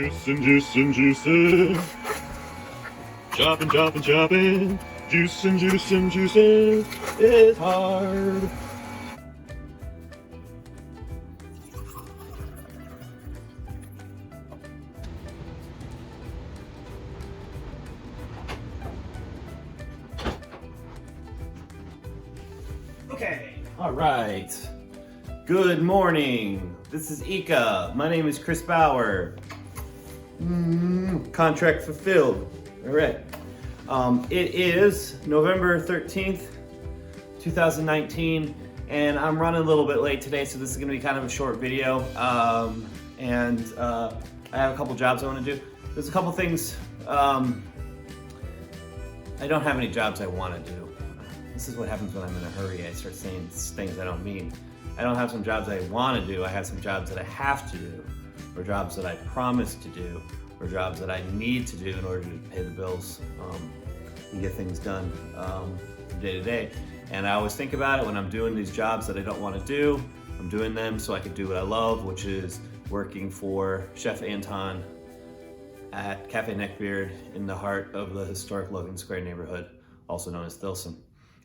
Juicing, juicing, juicing. Chopping, chopping, chopping. Juicing, juicing, juicing. It's hard. Okay, all right. Good morning. This is Ika. My name is Chris Bauer. Contract fulfilled. All right. It is November 13th, 2019, and I'm running a little bit late today, so this is going to be kind of a short video. I have a couple jobs I want to do. There's a couple things. I don't have any jobs I want to do. This is what happens when I'm in a hurry. I start saying things I don't mean. I don't have some jobs I want to do. I have some jobs that I have to do, or jobs that I promised to do, or jobs that I need to do in order to pay the bills and get things done day to day. And I always think about it when I'm doing these jobs that I don't want to do. I'm doing them so I can do what I love, which is working for Chef Anton at Cafe Neckbeard in the heart of the historic Logan Square neighborhood, also known as Thilson.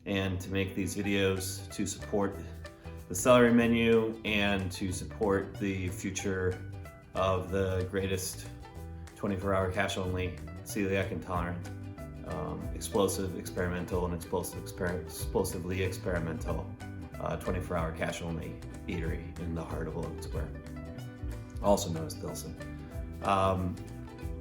And to make these videos to support the Celery menu and to support the future of the greatest 24-hour cash-only, celiac intolerant, explosive experimental and explosively experimental 24-hour cash-only eatery in the heart of Logan Square, also known as Thilson.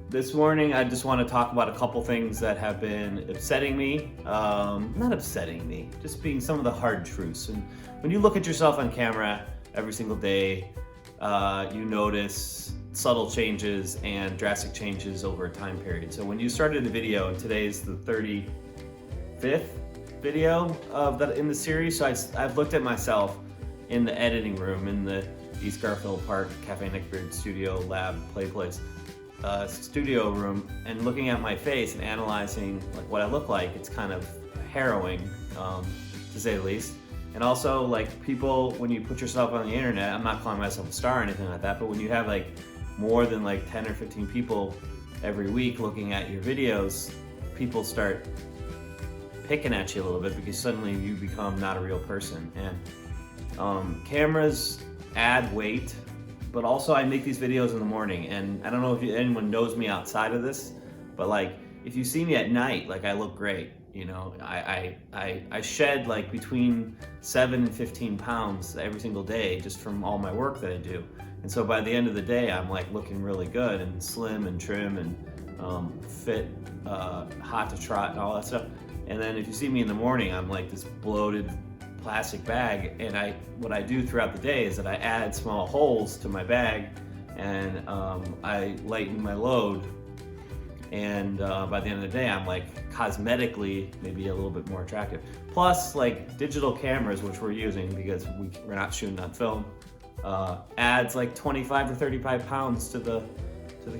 This morning, I just want to talk about a couple things that have been upsetting me. Not upsetting me, just being some of the hard truths. And when you look at yourself on camera every single day, you notice subtle changes and drastic changes over a time period. So when you started the video, and today's the 35th video of that in the series, so I've looked at myself in the editing room in the East Garfield Park Cafe Neckbeard Studio Lab Play Place. Studio room, and looking at my face and analyzing like what I look like, it's kind of harrowing, to say the least. And also, like, people, when you put yourself on the internet, I'm not calling myself a star or anything like that, but when you have like more than like 10 or 15 people every week looking at your videos, people start picking at you a little bit because suddenly you become not a real person. And cameras add weight. But also I make these videos in the morning, and I don't know if anyone knows me outside of this, but like if you see me at night, like I look great. You know, I shed like between 7 and 15 pounds every single day just from all my work that I do. And so by the end of the day, I'm like looking really good and slim and trim and fit, hot to trot and all that stuff. And then if you see me in the morning, I'm like this bloated plastic bag, and what I do throughout the day is that I add small holes to my bag, and I lighten my load, and by the end of the day I'm like cosmetically maybe a little bit more attractive. Plus, like, digital cameras, which we're using because we're not shooting on film, adds like 25 or 35 pounds to the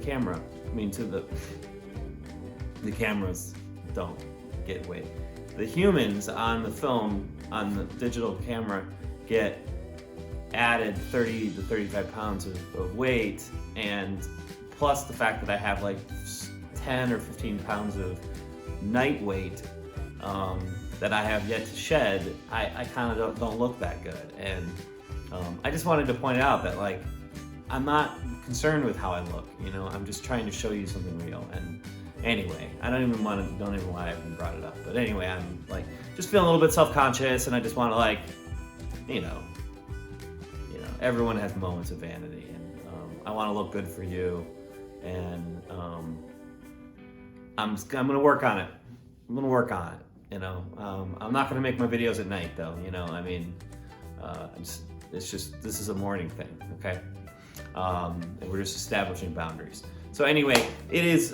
camera. I mean, to the cameras don't get weight. The humans on the film, on the digital camera, get added 30 to 35 pounds of weight, and plus the fact that I have like 10 or 15 pounds of night weight that I have yet to shed, I kind of don't look that good. And I just wanted to point out that, like, I'm not concerned with how I look, you know, I'm just trying to show you something real. And anyway, I don't even why I even brought it up. But anyway, I'm like just feeling a little bit self-conscious, and I just want to, like, you know, everyone has moments of vanity, and I want to look good for you, and I'm gonna work on it. I'm gonna work on it. You know, I'm not gonna make my videos at night though. You know, I mean, this is a morning thing, okay? And we're just establishing boundaries. So anyway, it's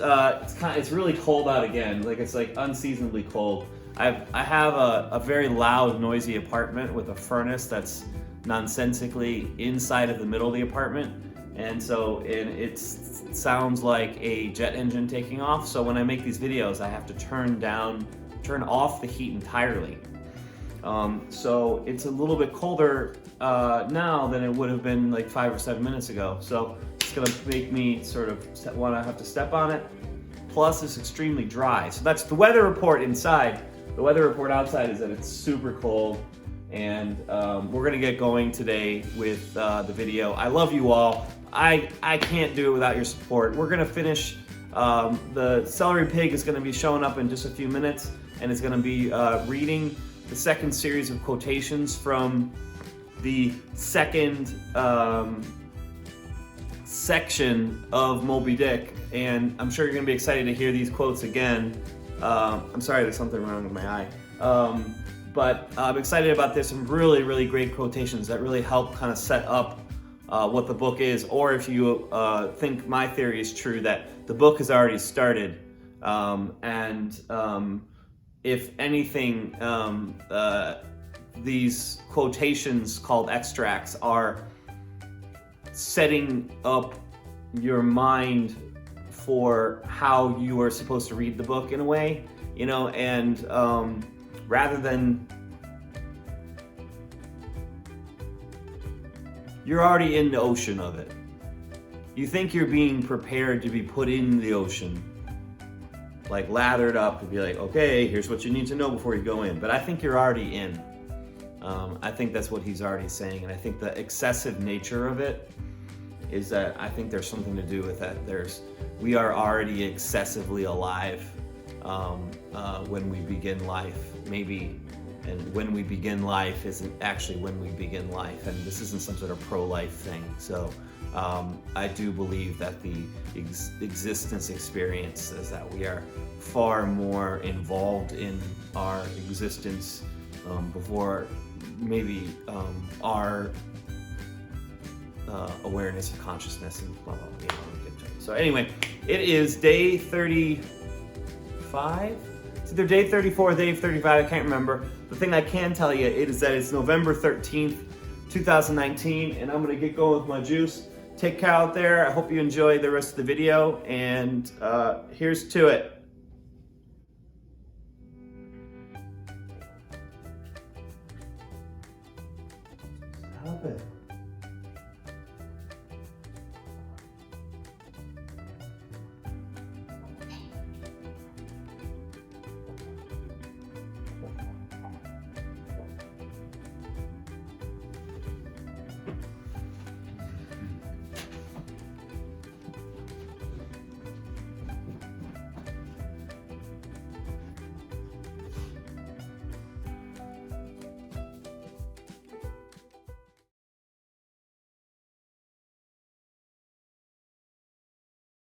really cold out again. Like, it's like unseasonably cold. I have a very loud, noisy apartment with a furnace that's nonsensically inside of the middle of the apartment, and so it sounds like a jet engine taking off. So when I make these videos, I have to turn off the heat entirely. So it's a little bit colder now than it would have been like 5 or 7 minutes ago. So gonna make me sort of want to have to step on it. Plus, it's extremely dry. So that's the weather report inside. The weather report outside is that it's super cold, and we're gonna get going today with the video. I love you all. I can't do it without your support. We're gonna finish. The Celery Pig is gonna be showing up in just a few minutes, and it's gonna be reading the second series of quotations from the second section of Moby Dick, and I'm sure you're gonna be excited to hear these quotes again. I'm sorry, there's something wrong with my eye. But I'm excited about this. Some really, really great quotations that really help kind of set up what the book is, or if you think my theory is true, that the book has already started. If anything, these quotations called extracts are setting up your mind for how you are supposed to read the book in a way, you know, and rather than, you're already in the ocean of it. You think you're being prepared to be put in the ocean, like lathered up to be like, okay, here's what you need to know before you go in. But I think you're already in. I think that's what he's already saying, and I think the excessive nature of it is that I think there's something to do with that. We are already excessively alive when we begin life, maybe, and when we begin life isn't actually when we begin life, and this isn't some sort of pro-life thing. So I do believe that the existence experience is that we are far more involved in our existence before maybe our awareness of consciousness and blah, blah, blah, you know, we'll get to it. So anyway, it is day 35? It's either day 34 or day 35, I can't remember. The thing I can tell you is that it's November 13th, 2019, and I'm gonna get going with my juice. Take care out there. I hope you enjoy the rest of the video, and here's to it. Stop it.